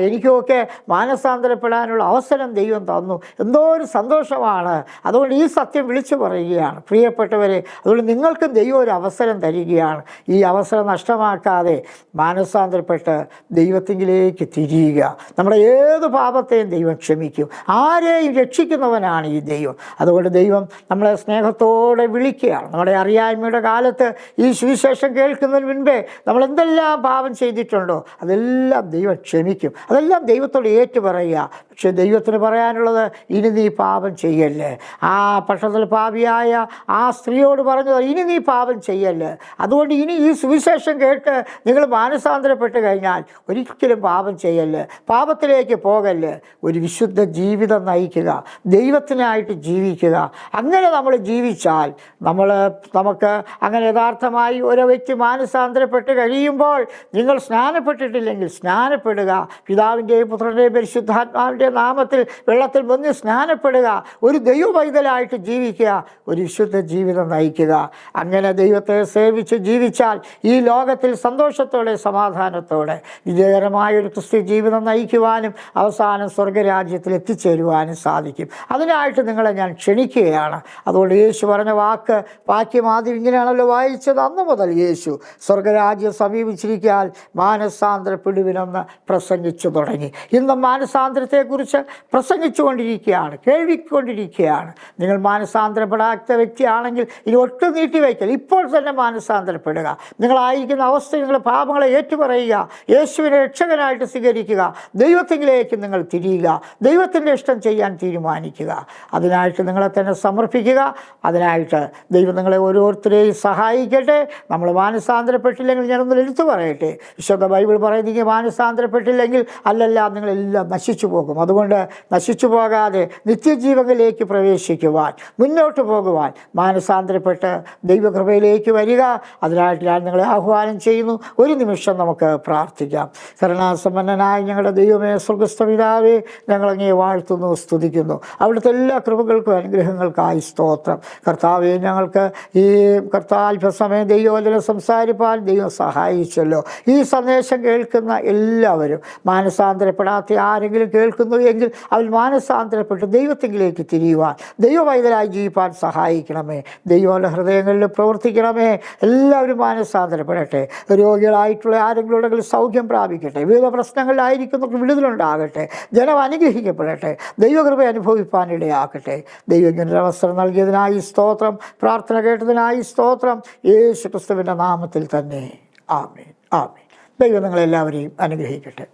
എനിക്കൊക്കെ മാനസാന്തരപ്പെടാനുള്ള അവസരം ദൈവം തന്നു, എന്തോ ഒരു സന്തോഷമാണ്. അതുകൊണ്ട് ഈ സത്യം വിളിച്ചു പറയുകയാണ് പ്രിയപ്പെട്ടവരെ. അതുകൊണ്ട് നിങ്ങൾക്കും ദൈവം ഒരു അവസരം തരികയാണ്. ഈ അവസരം നഷ്ടമാക്കാതെ മാനസാന്തരപ്പെട്ട് ദൈവത്തിലേക്ക് തിരിയുക. നമ്മുടെ ഏത് പാപത്തെയും ദൈവം ക്ഷമിക്കും. ആരെയും രക്ഷിക്കുന്നവനാണ് ഈ ദൈവം. അതുകൊണ്ട് ദൈവം നമ്മളെ സ്നേഹത്തോടെ വിളിക്കുകയാണ്. നമ്മുടെ അറിയായ്മയുടെ കാലത്ത് ഈ സുവിശേഷം കേൾക്കുന്നതിന് മുൻപേ നമ്മൾ എന്തെല്ലാം പാപം ചെയ്തിട്ടുണ്ടോ അതെല്ലാം ദൈവം ക്ഷമിക്കും. അതെല്ലാം ദൈവത്തോട് ഏറ്റു പറയുക. പക്ഷെ ദൈവത്തിന് പറയാനുള്ളത്, ഇനി നീ പാപം ചെയ്യല്ലേ. ആ പട്ടണത്തിൽ പാപിയായ ആ സ്ത്രീയോട് പറഞ്ഞത്, ഇനി നീ പാപം ചെയ്യല്ലേ. അതുകൊണ്ട് ഇനി ഈ സുവിശേഷം കേട്ട് നിങ്ങൾ മാനസാന്തരപ്പെട്ട് കഴിഞ്ഞാൽ ഒരിക്കലും പാപം ചെയ്യല്ലേ, പാപത്തിലേക്ക് പോകല്ലേ. ഒരു വിശുദ്ധ ജീവിതം നയിക്കുക, ദൈവത്തിനായിട്ട് ജീവിക്കുക. അങ്ങനെ നമ്മൾ ജീവിച്ചാൽ നമുക്ക് അങ്ങനെ യഥാർത്ഥമായി ഒരു വ്യക്തി മാനസാന്തരപ്പെട്ട് കഴിയുമ്പോൾ, നിങ്ങൾ സ്നാനപ്പെട്ടിട്ടില്ലെങ്കിൽ സ്നാനപ്പെടുക. പിതാവിൻ്റെയും പുത്രൻ്റെയും പരിശുദ്ധാത്മാവിൻ്റെ നാമത്തിൽ വെള്ളത്തിൽ മുങ്ങി സ്നാനപ്പെടുക. ഒരു ദൈവ പൈതലായിട്ട് ജീവിക്കുക, ഒരു വിശുദ്ധ ജീവിതം നയിക്കുക. അങ്ങനെ ദൈവത്തെ സേവിച്ച് ജീവിച്ചാൽ ഈ ലോകത്തിൽ സന്തോഷത്തോടെ സമാധാനത്തോടെ വിജയകരമായൊരു ക്രിസ്ത്യ ജീവിതം നയിക്കുവാനും അവസാനം സ്വർഗരാജ്യത്തിൽ എത്തിച്ചേരുവാനും സാധിക്കും. അതിനായിട്ട് നിങ്ങളെ ഞാൻ ക്ഷണിക്കുകയാണ്. അതുകൊണ്ട് യേശു പറഞ്ഞ വാക്യം ആദ്യം ഇങ്ങനെയാണല്ലോ വായിച്ചത്. അന്ന് മുതൽ യേശു സ്വർഗരാജ്യം സമീപിച്ചിരിക്കാൻ മാനസാന്തരപ്പെടുവിനെന്ന് പ്രസംഗിച്ചു തുടങ്ങി. ഇന്നും മാനസാന്തരത്തെക്കുറിച്ച് പ്രസംഗിച്ചു കൊണ്ടിരിക്കുകയാണ്, കേൾവിക്കൊണ്ടിരിക്കുകയാണ്. നിങ്ങൾ മാനസാന്തരപ്പെടാത്ത വ്യക്തിയാണെങ്കിൽ ഇനി ഒട്ടും നീട്ടിവയ്ക്കൽ, ഇപ്പോൾ തന്നെ മാനസാന്തരപ്പെടുക. നിങ്ങളായിരിക്കുന്ന അവസ്ഥ, നിങ്ങളുടെ പാപങ്ങളെ ഏറ്റുപറയുക, യേശുവിനെ രക്ഷകനായിട്ട് സ്വീകരിക്കുക, ദൈവത്തിലേക്ക് നിങ്ങൾ തിരിയുക, ദൈവത്തിൻ്റെ ഇഷ്ടം ചെയ്യാൻ തീരുമാനിക്കുക. അതിനായിട്ട് നിങ്ങളെ തന്നെ സമർപ്പിക്കുക. അതിനായിട്ട് ദൈവം നിങ്ങളെ ഓരോരുത്തരെയും സഹായിക്കട്ടെ. നമ്മൾ മാനസാന്തരപ്പെട്ടില്ലെങ്കിൽ ഞാനൊന്ന് എടുത്തു പറയട്ടെ. വിശുദ്ധ ബൈബിൾ പറയുന്നെങ്കിൽ മാനസാന്തരപ്പെട്ടില്ലെങ്കിൽ നിങ്ങളെല്ലാം നശിച്ചു പോകും. അതുകൊണ്ട് നശിച്ചു പോകാതെ നിത്യജീവനിലേക്ക് പ്രവേശിക്കുവാൻ, മുന്നോട്ട് പോകുവാൻ മാനസാന്തരപ്പെട്ട് ദൈവകൃപയിലേക്ക് വരിക. അതിനായിട്ട് ഞാൻ നിങ്ങളെ ആഹ്വാനം ചെയ്യുന്നു. ഒരു നിമിഷം നമുക്ക് പ്രാർത്ഥിക്കാം. കരുണാസമ്പന്നനായ ഞങ്ങളുടെ ദൈവമേ, സ്വർഗ്ഗസ്ഥ പിതാവേ, ഞങ്ങളങ്ങേ വാഴ്ത്തുന്നു, സ്തുതിക്കുന്നു. അവിടുത്തെ എല്ലാ കൃപകൾക്കും അനുഗ്രഹങ്ങൾക്കായി സ്തോത്രം. കർത്താവേ, ഞങ്ങൾക്ക് ഈ അല്പസമയം ദൈവവചനം സംസാരിപ്പാൻ ദൈവം സഹായിച്ചല്ലോ. ഈ സന്ദേശം കേൾക്കുന്ന എല്ലാവരും മാനസാന്തരപ്പെടാത്ത ആരെങ്കിലും കേൾക്കുന്നു എങ്കിൽ അവർ മാനസാന്തരപ്പെട്ട് ദൈവത്തിലേക്ക് തിരിയുവാൻ, ദൈവവൈതലായി ജീവിപ്പാൻ സഹായിക്കണമേ. ദൈവങ്ങളുടെ ഹൃദയങ്ങളിൽ പ്രവർത്തിക്കണമേ. എല്ലാവരും മാനസാന്തരപ്പെടട്ടെ. രോഗികളായിട്ടുള്ള ആരെങ്കിലും ഉണ്ടെങ്കിൽ സൗഖ്യം പ്രാപിക്കട്ടെ. വിവിധ പ്രശ്നങ്ങളിലായിരിക്കുന്നവർക്ക് വിടുതലുണ്ടാകട്ടെ. ജനം അനുഗ്രഹിക്കപ്പെടട്ടെ. ദൈവകൃപ അനുഭവിപ്പാനിടയാക്കട്ടെ. ദൈവം ഇങ്ങനൊരു അവസരം നൽകിയതിനായി സ്തോത്രം. പ്രാർത്ഥന കേട്ടതിനായി സ്തോത്രം. യേശു ക്രിസ്തുവിൻ്റെ നാമത്തിൽ തന്നെ ആമേൻ. ആമേൻ. ദൈവം നിങ്ങളെല്ലാവരെയും അനുഗ്രഹിക്കട്ടെ.